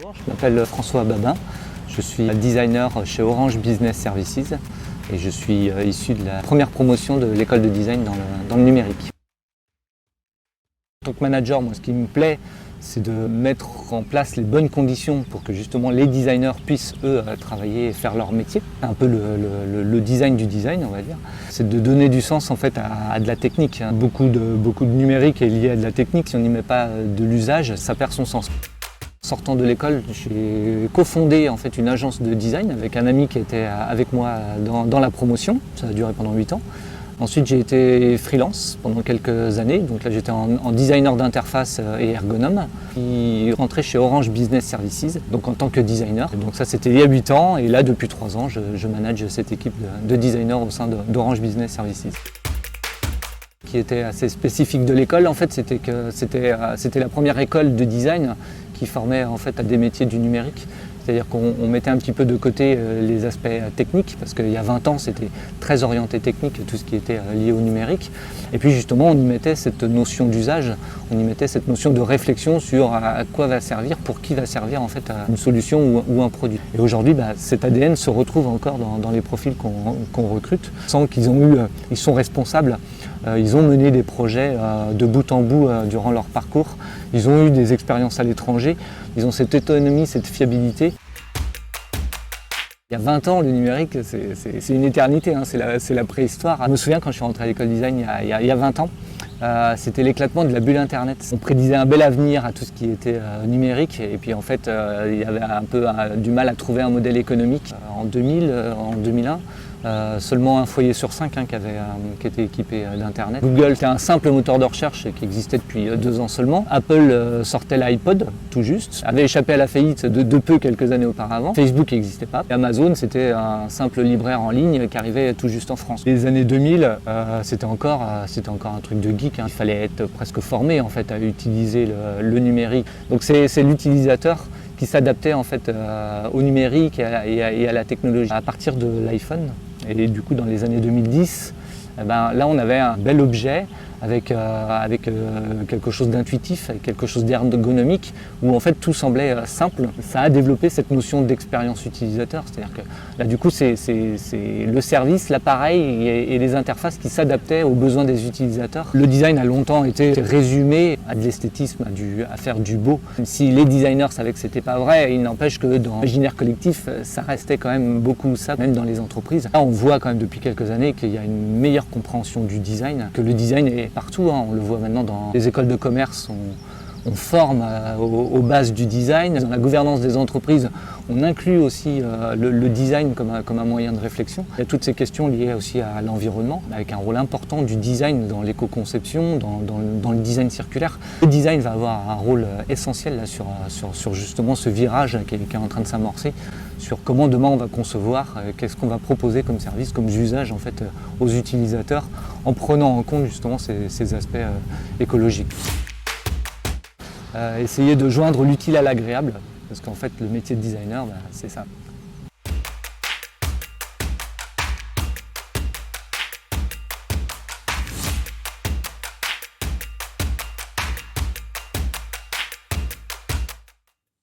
Bonjour, je m'appelle François Babin, je suis designer chez Orange Business Services et je suis issu de la première promotion de l'école de design dans le numérique. En tant que manager, moi, ce qui me plaît, c'est de mettre en place les bonnes conditions pour que justement les designers puissent, eux, travailler et faire leur métier. C'est un peu le design du design, on va dire. C'est de donner du sens en fait à de la technique. Beaucoup de numérique est lié à de la technique. Si on n'y met pas de l'usage, ça perd son sens. Sortant de l'école, j'ai cofondé en fait une agence de design avec un ami qui était avec moi dans la promotion. Ça a duré pendant 8 ans. Ensuite, j'ai été freelance pendant quelques années. Donc là, j'étais en designer d'interface et ergonome. Je rentrais chez Orange Business Services, donc en tant que designer. Donc ça, c'était il y a 8 ans. Et là, depuis 3 ans, je manage cette équipe de designers au sein d'Orange Business Services. Ce qui était assez spécifique de l'école, en fait, c'était la première école de design qui formait en fait à des métiers du numérique. C'est-à-dire qu'on mettait un petit peu de côté les aspects techniques, parce qu'il y a 20 ans, c'était très orienté technique, tout ce qui était lié au numérique. Et puis justement, on y mettait cette notion d'usage, on y mettait cette notion de réflexion sur à quoi va servir, pour qui va servir en fait une solution ou un produit. Et aujourd'hui, cet ADN se retrouve encore dans les profils qu'on recrute, sans qu'ils ils sont responsables. Ils ont mené des projets de bout en bout durant leur parcours. Ils ont eu des expériences à l'étranger. Ils ont cette autonomie, cette fiabilité. Il y a 20 ans, le numérique, c'est une éternité, hein, c'est la préhistoire. Je me souviens quand je suis rentré à l'école design il y a 20 ans, c'était l'éclatement de la bulle Internet. On prédisait un bel avenir à tout ce qui était numérique et puis en fait, il y avait un peu du mal à trouver un modèle économique. En 2000, en 2001, seulement un foyer sur 5 qui était équipé d'Internet. Google était un simple moteur de recherche qui existait depuis 2 ans seulement. Apple sortait l'iPod tout juste, avait échappé à la faillite de peu quelques années auparavant. Facebook n'existait pas. Et Amazon, c'était un simple libraire en ligne qui arrivait tout juste en France. Les années 2000, c'était encore un truc de geek. Hein. Il fallait être presque formé en fait à utiliser le numérique. Donc c'est l'utilisateur qui s'adaptait en fait au numérique et à la technologie. À partir de l'iPhone, et du coup dans les années 2010, là on avait un bel objet avec quelque chose d'intuitif, avec quelque chose d'ergonomique, où en fait tout semblait simple. Ça a développé cette notion d'expérience utilisateur, c'est-à-dire que là du coup c'est le service, l'appareil et les interfaces qui s'adaptaient aux besoins des utilisateurs. Le design a longtemps été résumé à de l'esthétisme, à faire du beau. Même si les designers savaient que c'était pas vrai, il n'empêche que dans l'imaginaire collectif, ça restait quand même beaucoup ça, même dans les entreprises. Là on voit quand même depuis quelques années qu'il y a une meilleure compréhension du design, que le design est partout, hein. On le voit maintenant dans les écoles de commerce, on forme aux bases du design. Dans la gouvernance des entreprises, on inclut aussi le design comme un moyen de réflexion. Il y a toutes ces questions liées aussi à l'environnement, avec un rôle important du design dans l'éco-conception, dans le design circulaire. Le design va avoir un rôle essentiel là, sur justement ce virage qui est en train de s'amorcer, sur comment demain on va concevoir, qu'est-ce qu'on va proposer comme service, comme usage en fait aux utilisateurs, en prenant en compte justement ces aspects écologiques. Essayer de joindre l'utile à l'agréable, parce qu'en fait le métier de designer, c'est ça.